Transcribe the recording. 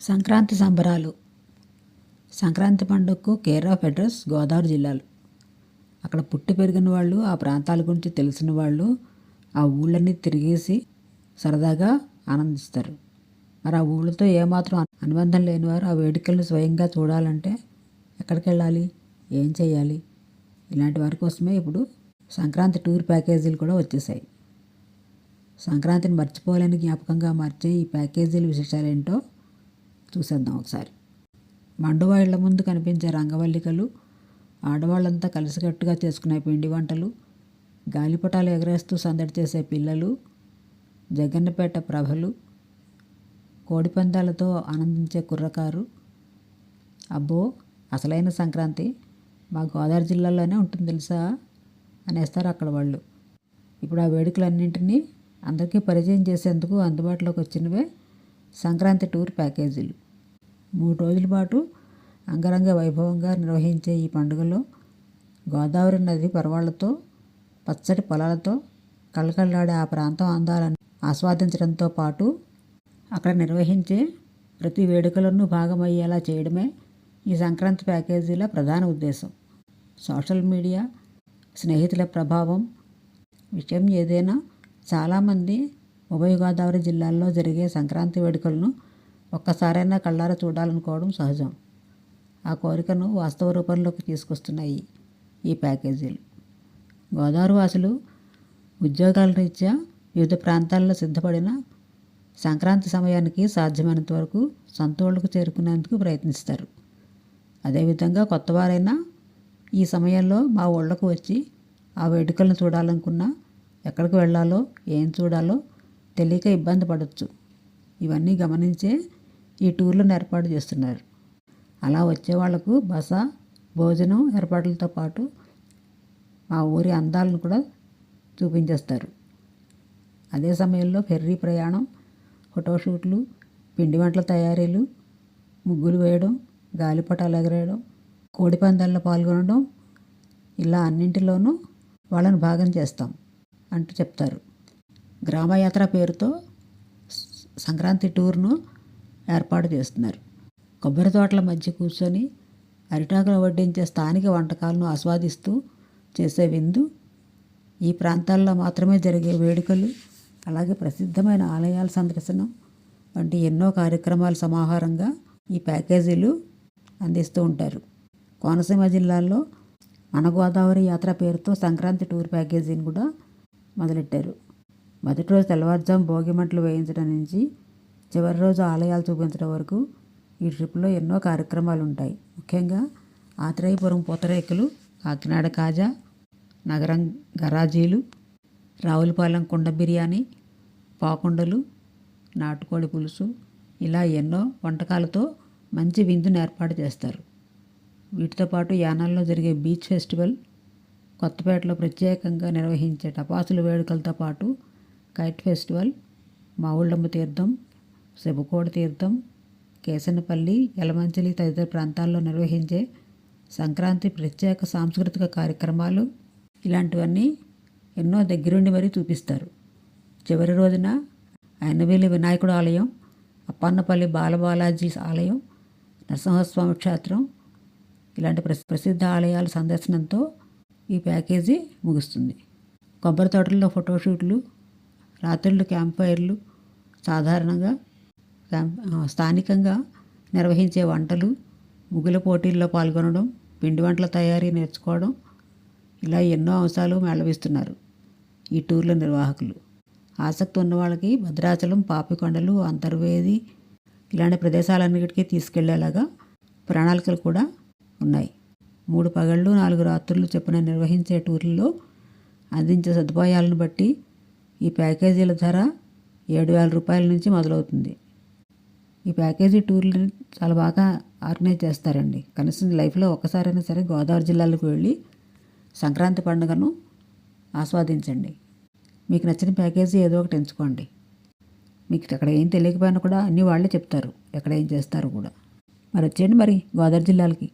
సంక్రాంతి సంబరాలు. సంక్రాంతి పండుగకు care of address Godavari జిల్లాలు. అక్కడ పుట్టి పెరిగిన వాళ్ళు, ఆ ప్రాంతాల గురించి తెలిసిన వాళ్ళు ఆ ఊళ్ళన్నీ తిరిగేసి సరదాగా ఆనందిస్తారు. మరి ఆ ఊళ్ళతో ఏమాత్రం అనుబంధం లేనివారు ఆ వేడుకలను స్వయంగా చూడాలంటే ఎక్కడికి వెళ్ళాలి, ఏం చేయాలి? ఇలాంటి వారి కోసమే ఇప్పుడు సంక్రాంతి టూర్ ప్యాకేజీలు కూడా వచ్చేసాయి. సంక్రాంతిని మర్చిపోలేని జ్ఞాపకంగా మార్చే ఈ ప్యాకేజీల విశేషాలు ఏంటో చూసేద్దాం ఒకసారి. మండువా ఇళ్ల ముందు కనిపించే రంగవల్లికలు, ఆడవాళ్ళంతా కలిసికట్టుగా చేసుకునే పిండి వంటలు, గాలిపటాలు ఎగరేస్తూ సందడి చేసే పిల్లలు, జగన్నపేట ప్రభలు, కోడిపందాలతో ఆనందించే కుర్రకారు. అబ్బో, అసలైన సంక్రాంతి మా గోదావరి జిల్లాలోనే ఉంటుంది తెలుసా అనేస్తారు అక్కడ వాళ్ళు. ఇప్పుడు ఆ వేడుకలన్నింటినీ అందరికీ పరిచయం చేసేందుకు అందుబాటులోకి వచ్చినవే సంక్రాంతి టూర్ ప్యాకేజీలు. 3 రోజుల పాటు అంగరంగ వైభవంగా నిర్వహించే ఈ పండుగలో గోదావరి నది పరవళ్లతో, పచ్చటి పొలాలతో కళకళలాడే ఆ ప్రాంతం అందాలను ఆస్వాదించడంతో పాటు అక్కడ నిర్వహించే ప్రతి వేడుకలను భాగమయ్యేలా చేయడమే ఈ సంక్రాంతి ప్యాకేజీల ప్రధాన ఉద్దేశం. సోషల్ మీడియా, స్నేహితుల ప్రభావం విషయం ఏదైనా చాలామంది ఉభయ గోదావరి జిల్లాల్లో జరిగే సంక్రాంతి వేడుకలను ఒక్కసారైనా కళ్ళారా చూడాలనుకోవడం సహజం. ఆ కోరికను వాస్తవ రూపంలోకి తీసుకొస్తున్నాయి ఈ ప్యాకేజీలు. గోదావరి వాసులు ఉద్యోగాల రీత్యా వివిధ ప్రాంతాల్లో సిద్ధపడిన సంక్రాంతి సమయానికి సాధ్యమైనంత వరకు సొంత ఊళ్ళకు చేరుకునేందుకు ప్రయత్నిస్తారు. అదేవిధంగా కొత్తవారైనా ఈ సమయంలో మా ఊళ్ళకు వచ్చి ఆ వేడుకలను చూడాలనుకున్నా ఎక్కడికి వెళ్ళాలో, ఏం చూడాలో తెలియక ఇబ్బంది పడవచ్చు. ఇవన్నీ గమనించే ఈ టూర్లను ఏర్పాటు చేస్తున్నారు. అలా వచ్చే వాళ్లకు బస, భోజనం ఏర్పాట్లతో పాటు మా ఊరి అందాలను కూడా చూపించేస్తారు. అదే సమయంలో ఫెర్రీ ప్రయాణం, ఫోటోషూట్లు, పిండి వంటల తయారీలు, ముగ్గులు వేయడం, గాలిపటాలు ఎగరేయడం, కోడిపందాల్లో పాల్గొనడం, ఇలా అన్నింటిలోనూ వాళ్ళని భాగం చేస్తాం అంటూ చెప్తారు. గ్రామయాత్ర పేరుతో సంక్రాంతి టూర్ను ఏర్పాటు చేస్తున్నారు. కొబ్బరి తోటల మధ్య కూర్చొని అరిటాకులు వడ్డించే స్థానిక వంటకాలను ఆస్వాదిస్తూ చేసే విందు, ఈ ప్రాంతాల్లో మాత్రమే జరిగే వేడుకలు, అలాగే ప్రసిద్ధమైన ఆలయాల సందర్శనం వంటి ఎన్నో కార్యక్రమాల సమాహారంగా ఈ ప్యాకేజీలు అందిస్తూ ఉంటారు. కోనసీమ జిల్లాల్లో మన గోదావరి యాత్ర పేరుతో సంక్రాంతి టూర్ ప్యాకేజీని కూడా మొదలెట్టారు. మొదటి రోజు తెల్లవారుజాము భోగి మంటలు వేయించడం నుంచి చివరి రోజు ఆలయాలు చూపించడం వరకు ఈ ట్రిప్లో ఎన్నో కార్యక్రమాలు ఉంటాయి. ముఖ్యంగా ఆత్రేయపురం పూతరేకులు, కాకినాడ కాజా, నగరం గరాజీలు, రావులపాలెం కుండ బిర్యానీ, పాకుండలు, నాటుకోడి పులుసు, ఇలా ఎన్నో వంటకాలతో మంచి విందును ఏర్పాటు చేస్తారు. వీటితో పాటు యానాల్లో జరిగే బీచ్ ఫెస్టివల్, కొత్తపేటలో ప్రత్యేకంగా నిర్వహించే టపాసుల వేడుకలతో పాటు కైట్ ఫెస్టివల్, మావుళ్ళమ్మ తీర్థం, శివకోడి తీర్థం, కేసనపల్లి, యలమంచిలి తదితర ప్రాంతాల్లో నిర్వహించే సంక్రాంతి ప్రత్యేక సాంస్కృతిక కార్యక్రమాలు, ఇలాంటివన్నీ ఎన్నో దగ్గరుండి మరీ చూపిస్తారు. చివరి రోజున అయినవేలి వినాయకుడు ఆలయం, అప్పన్నపల్లి బాలబాలాజీ ఆలయం, నరసింహస్వామి క్షేత్రం, ఇలాంటి ప్రసిద్ధ ఆలయాల సందర్శనంతో ఈ ప్యాకేజీ ముగుస్తుంది. కొబ్బరి తోటల్లో ఫోటోషూట్లు, రాత్రుళ్ళు క్యాంప్ ఫైర్లు, సాధారణంగా స్థానికంగా నిర్వహించే వంటలు, ముగ్గుల పోటీల్లో పాల్గొనడం, పిండి వంటల తయారీ నేర్చుకోవడం, ఇలా ఎన్నో అంశాలు మేళవిస్తున్నారు ఈ టూర్ల నిర్వాహకులు. ఆసక్తి ఉన్న వాళ్ళకి భద్రాచలం, పాపికొండలు, అంతర్వేది ఇలాంటి ప్రదేశాలన్నిటికీ తీసుకెళ్లేలాగా ప్రణాళికలు కూడా ఉన్నాయి. 3 పగళ్ళు 4 రాత్రులు చొప్పున నిర్వహించే టూర్లలో అందించే సదుపాయాలను బట్టి ఈ ప్యాకేజీల ధర 7,000 రూపాయల నుంచి మొదలవుతుంది. ఈ ప్యాకేజీ టూర్లు చాలా బాగా ఆర్గనైజ్ చేస్తారండి. కనీసం లైఫ్లో ఒక్కసారైనా సరే గోదావరి జిల్లాలకు వెళ్ళి సంక్రాంతి పండుగను ఆస్వాదించండి. మీకు నచ్చిన ప్యాకేజీ ఏదో ఒకటి ఎంచుకోండి. మీకు అక్కడ ఏం తెలియకపోయినా కూడా అన్నీ వాళ్ళే చెప్తారు, ఎక్కడ ఏం చేస్తారో కూడా. మరి వచ్చేయండి మరి గోదావరి జిల్లాలకి.